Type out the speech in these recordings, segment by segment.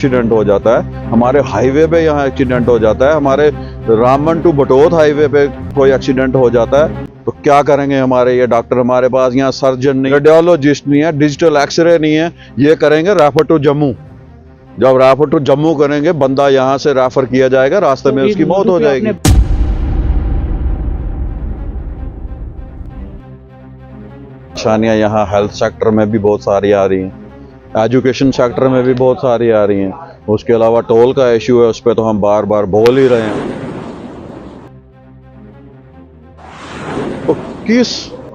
Accident हो जाता है, हमारे हाईवे पे यहाँ एक्सीडेंट हो जाता है, हमारे रामबन टू बटोत हाईवे पे कोई एक्सीडेंट हो जाता है तो क्या करेंगे हमारे ये डॉक्टर? हमारे पास यहाँ सर्जन नहीं, रेडियोलॉजिस्ट नहीं है, डिजिटल एक्सरे नहीं है। ये करेंगे रेफर टू जम्मू। जब रेफर टू जम्मू करेंगे, बंदा यहाँ से रेफर किया जाएगा, रास्ते में उसकी मौत हो जाएगी। परेशानियाँ यहाँ हेल्थ सेक्टर में भी बहुत सारी आ रही हैं, एजुकेशन सेक्टर में भी बहुत सारी आ रही हैं। उसके अलावा टोल का इशू है, उस पर तो हम बार बार बोल ही रहे हैं। तो किस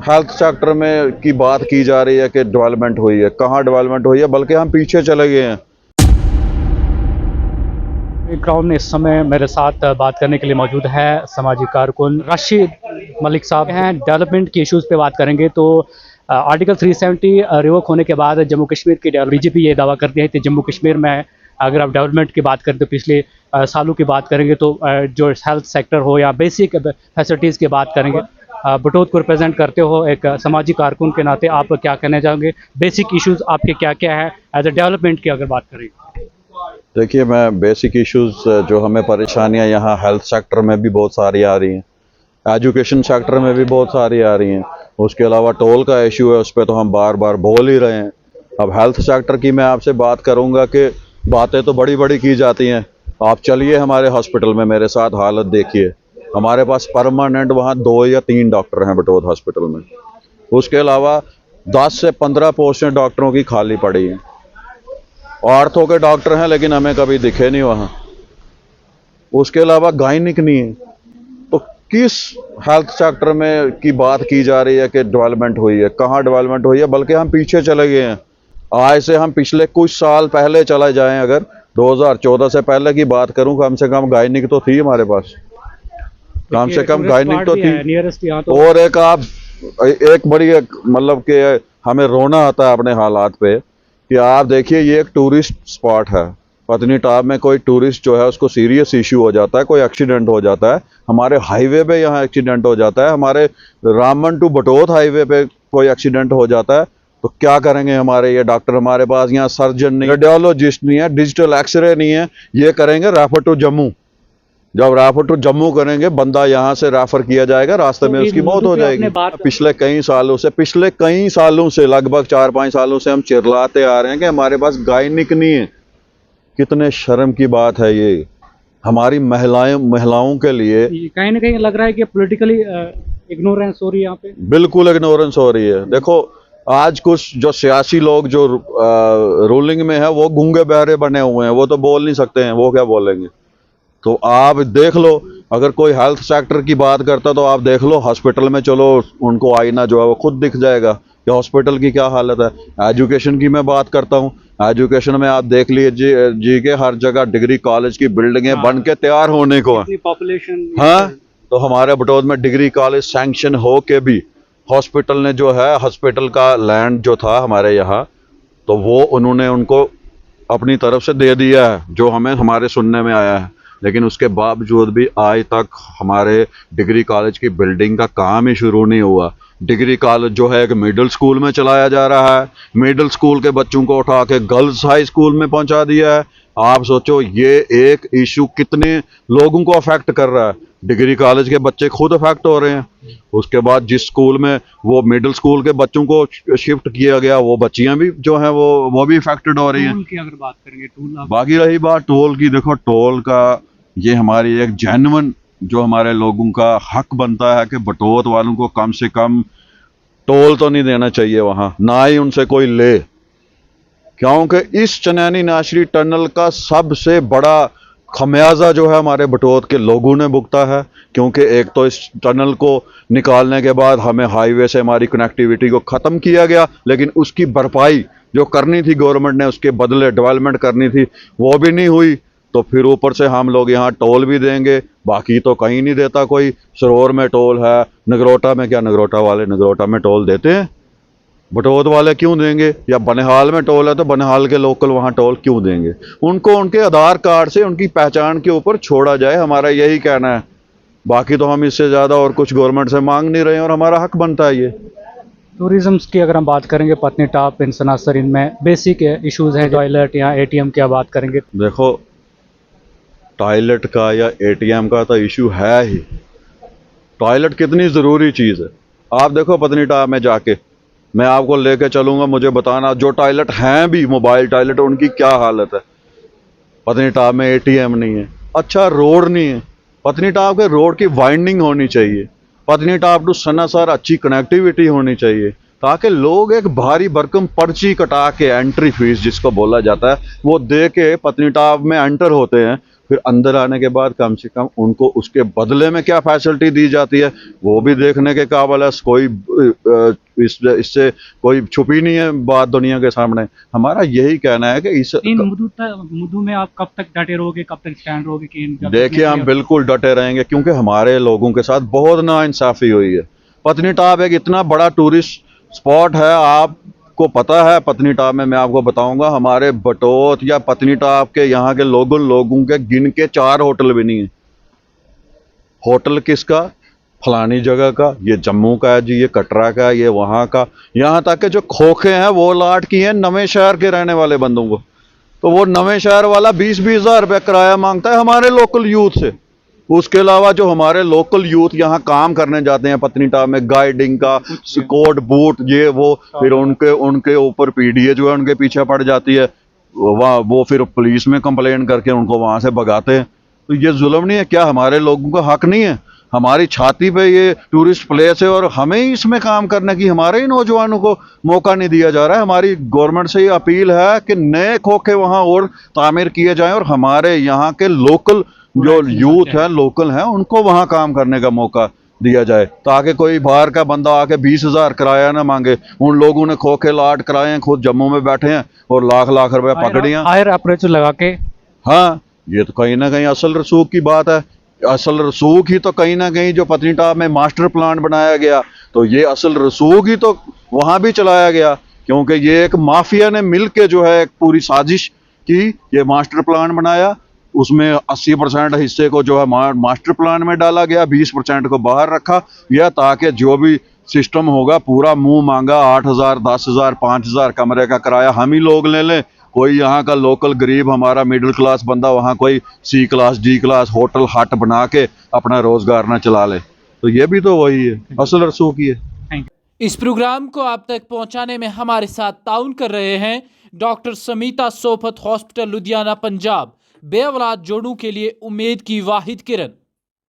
हेल्थ सेक्टर में की बात की जा रही है कि डेवलपमेंट हुई है? कहाँ डेवलपमेंट हुई है? बल्कि हम पीछे चले गए हैं। ग्राउंड में इस समय मेरे साथ बात करने के लिए मौजूद है सामाजिक कारकुन राशिद मलिक साहब हैं। डेवलपमेंट के इश्यूज़ पे बात करेंगे तो आर्टिकल 370 रिवोक होने के बाद जम्मू कश्मीर की बीजेपी ये दावा करती है कि जम्मू कश्मीर में अगर आप डेवलपमेंट की बात करें तो पिछले सालों की बात करेंगे तो जो हेल्थ सेक्टर हो या बेसिक फैसिलिटीज़ की बात करेंगे। बटोत को रिप्रेजेंट करते हो एक सामाजिक कारकुन के नाते आप क्या कहना चाहोगे? बेसिक इश्यूज़ आपके क्या क्या है एज ए डेवलपमेंट की अगर बात करें? देखिए, मैं बेसिक इश्यूज़ जो हमें परेशानियां यहाँ हेल्थ सेक्टर में भी बहुत सारी आ रही हैं, एजुकेशन सेक्टर में भी बहुत सारी आ रही हैं। उसके अलावा टोल का इशू है, उस पर तो हम बार बार बोल ही रहे हैं। अब हेल्थ सेक्टर की मैं आपसे बात करूंगा कि बातें तो बड़ी बड़ी की जाती हैं। आप चलिए हमारे हॉस्पिटल में, मेरे साथ हालत देखिए। हमारे पास परमानेंट वहाँ 2 या 3 डॉक्टर हैं बटोत हॉस्पिटल में। उसके अलावा 10 से 15 पोस्टें डॉक्टरों की खाली पड़ी हैं। ऑर्थो के डॉक्टर हैं लेकिन हमें कभी दिखे नहीं वहाँ। उसके अलावा गायनिक नहीं है। तो किस हेल्थ सेक्टर में की बात की जा रही है कि डेवलपमेंट हुई है? कहाँ डेवलपमेंट हुई है? बल्कि हम पीछे चले गए हैं। आज से हम पिछले कुछ साल पहले चले जाएं, अगर 2014 से पहले की बात करूं, कम से कम गायनिक तो थी हमारे पास, कम से कम गायनिक तो थी। और एक बड़ी मतलब कि हमें रोना आता है अपने हालात पे कि आप देखिए, ये एक टूरिस्ट स्पॉट है। पत्नी टॉप में कोई टूरिस्ट जो है उसको सीरियस इशू हो जाता है, कोई एक्सीडेंट हो जाता है, हमारे हाईवे पे यहाँ एक्सीडेंट हो जाता है, हमारे रामबन टू बटोत हाईवे पे कोई एक्सीडेंट हो जाता है तो क्या करेंगे हमारे ये डॉक्टर? हमारे पास यहाँ सर्जन नहीं, रेडियोलॉजिस्ट नहीं है, डिजिटल एक्सरे नहीं है। ये करेंगे रेफर टू जम्मू। जब रेफर टू जम्मू करेंगे, बंदा यहाँ से रेफर किया जाएगा, रास्ते में उसकी मौत हो जाएगी। पिछले कई सालों से लगभग 4-5 सालों से हम चिल्लाते आ रहे हैं कि हमारे पास गायनिक नहीं है। कितने शर्म की बात है ये हमारी महिलाओं के लिए। कहीं ना कहीं लग रहा है कि पॉलिटिकली इग्नोरेंस हो रही है यहाँ पे। बिल्कुल इग्नोरेंस हो रही है। देखो, आज कुछ जो सियासी लोग जो रूलिंग में है वो गूंगे बहरे बने हुए हैं, वो तो बोल नहीं सकते हैं, वो क्या बोलेंगे? तो आप देख लो, अगर कोई हेल्थ सेक्टर की बात करता तो आप देख लो हॉस्पिटल में, चलो उनको आईना जो है वो खुद दिख जाएगा कि हॉस्पिटल की क्या हालत है। एजुकेशन की मैं बात करता हूँ, एजुकेशन में आप देख लीजिए जी के हर जगह डिग्री कॉलेज की बिल्डिंगें बन के तैयार होने को है। पॉपुलेशन हाँ, तो हमारे बटोत में डिग्री कॉलेज सैंक्शन हो के भी हॉस्पिटल ने जो है, हॉस्पिटल का लैंड जो था हमारे यहाँ, तो वो उन्होंने उनको अपनी तरफ से दे दिया है, जो हमें हमारे सुनने में आया है। लेकिन उसके बावजूद भी आज तक हमारे डिग्री कॉलेज की बिल्डिंग का काम ही शुरू नहीं हुआ। डिग्री कॉलेज जो है एक मिडिल स्कूल में चलाया जा रहा है, मिडिल स्कूल के बच्चों को उठा के गर्ल्स हाई स्कूल में पहुंचा दिया है। आप सोचो ये एक इशू कितने लोगों को अफेक्ट कर रहा है। डिग्री कॉलेज के बच्चे खुद अफेक्ट हो रहे हैं। उसके बाद जिस स्कूल में वो मिडिल स्कूल के बच्चों को शिफ्ट किया गया, वो बच्चियां भी जो हैं वो भी अफेक्टेड हो रही हैं। अगर बात करेंगे टोल, बाकी रही बात टोल की, देखो टोल का ये हमारी एक जेन्युइन जो हमारे लोगों का हक बनता है कि बटोत वालों को कम से कम टोल तो नहीं देना चाहिए वहाँ, ना ही उनसे कोई ले। क्योंकि इस चनैनी नाशरी टनल का सबसे बड़ा खमियाजा जो है हमारे बटोत के लोगों ने भुगता है। क्योंकि एक तो इस टनल को निकालने के बाद हमें हाईवे से हमारी कनेक्टिविटी को ख़त्म किया गया, लेकिन उसकी भरपाई जो करनी थी गवर्नमेंट ने, उसके बदले डेवलपमेंट करनी थी, वो भी नहीं हुई। तो फिर ऊपर से हम लोग यहाँ टोल भी देंगे, बाकी तो कहीं नहीं देता कोई। सरोवर में टोल है, नगरोटा में क्या, नगरोटा वाले नगरोटा में टोल देते हैं, बटोत वाले क्यों देंगे? या बनिहाल में टोल है तो बनिहाल के लोकल वहाँ टोल क्यों देंगे? उनको उनके आधार कार्ड से उनकी पहचान के ऊपर छोड़ा जाए, हमारा यही कहना है। बाकी तो हम इससे ज़्यादा और कुछ गवर्नमेंट से मांग नहीं रहे हैं और हमारा हक बनता है ये। टूरिज्म की अगर हम बात करेंगे पत्नीटॉप इन सनासर इनमें बेसिक इश्यूज हैं टॉयलेट या एटीएम की बात करेंगे देखो, टॉयलेट का या एटीएम का तो इशू है ही। टॉयलेट कितनी ज़रूरी चीज़ है। आप देखो पत्नीटॉप में जाके, मैं आपको लेके चलूँगा, मुझे बताना जो टॉयलेट हैं भी मोबाइल टॉयलेट, उनकी क्या हालत है। पत्नीटॉप में एटीएम नहीं है, अच्छा रोड नहीं है। पत्नीटॉप के रोड की वाइंडिंग होनी चाहिए। पत्नीटॉप टू सनासर अच्छी कनेक्टिविटी होनी चाहिए, ताकि लोग एक भारी भरकम पर्ची कटा के, एंट्री फीस जिसको बोला जाता है, वो दे के पत्नीटॉप में एंटर होते हैं। फिर अंदर आने के बाद कम से कम उनको उसके बदले में क्या फैसिलिटी दी जाती है वो भी देखने के काबिल है। कोई इससे कोई छुपी नहीं है बात दुनिया के सामने। हमारा यही कहना है कि इस इन मुद्दों में आप कब तक डटे रहोगे, कब तक स्टैंड रहोगे कि देखिए, हम बिल्कुल डटे रहेंगे, क्योंकि हमारे लोगों के साथ बहुत नाइंसाफी हुई है। पत्नीटॉप एक इतना बड़ा टूरिस्ट स्पॉट है, आपको पता है। पत्नीटॉप में मैं आपको बताऊंगा, हमारे बटोत या पत्नीटॉप के यहाँ के लोगों के गिन के 4 होटल भी नहीं है। होटल किसका? फलानी जगह का, ये जम्मू का है जी, ये कटरा का है, ये वहाँ का। यहाँ तक के जो खोखे हैं वो लाट की हैं नवे शहर के रहने वाले बंदों को। तो वो नवे शहर वाला 20-20 हज़ार रुपये किराया मांगता है हमारे लोकल यूथ से। उसके अलावा जो हमारे लोकल यूथ यहाँ काम करने जाते हैं पत्नीटॉप में, गाइडिंग का, कोट बूट, ये वो, फिर उनके ऊपर पीडीए जो है उनके पीछे पड़ जाती है। वो फिर पुलिस में कंप्लेन करके उनको वहाँ से भगाते हैं। तो ये जुल्म नहीं है क्या? हमारे लोगों का हक नहीं है? हमारी छाती पे ये टूरिस्ट प्लेस है और हमें ही इसमें काम करने की, हमारे ही नौजवानों को मौका नहीं दिया जा रहा है। हमारी गवर्नमेंट से ये अपील है कि नए खोखे वहाँ और तामीर किए जाएं और हमारे यहाँ के लोकल जो यूथ है, लोकल हैं, उनको वहाँ काम करने का मौका दिया जाए, ताकि कोई बाहर का बंदा आके 20,000 किराया ना मांगे। उन लोगों ने खोखे लाट कराए हैं, खुद जम्मू में बैठे हैं और लाख लाख रुपए पकड़ियाँ हायर अप्रेचर लगा के। हाँ, ये तो कहीं ना कहीं असल रसूख की बात है। असल रसूख ही तो कहीं ना कहीं जो पत्नीटॉप में मास्टर प्लान बनाया गया, तो ये असल रसूख ही तो वहाँ भी चलाया गया, क्योंकि ये एक माफिया ने मिल के जो है एक पूरी साजिश की, ये मास्टर प्लान बनाया। उसमें 80% हिस्से को जो है मास्टर प्लान में डाला गया, 20% को बाहर रखा गया, ताकि जो भी सिस्टम होगा पूरा मुंह मांगा 8,000, 10,000, 5,000 कमरे का किराया हम ही लोग ले लें। कोई यहाँ का लोकल गरीब हमारा मिडिल क्लास बंदा वहाँ कोई C class D class hotel हट बना के अपना रोजगार ना चला ले। तो ये भी तो वही है, असल रसूख ही है। इस प्रोग्राम को आप तक पहुंचाने में हमारे साथ ताउन कर रहे हैं डॉक्टर समीता सोफत हॉस्पिटल लुधियाना पंजाब, बेऔलाद जोड़ों के लिए उम्मीद की वाहिद किरण।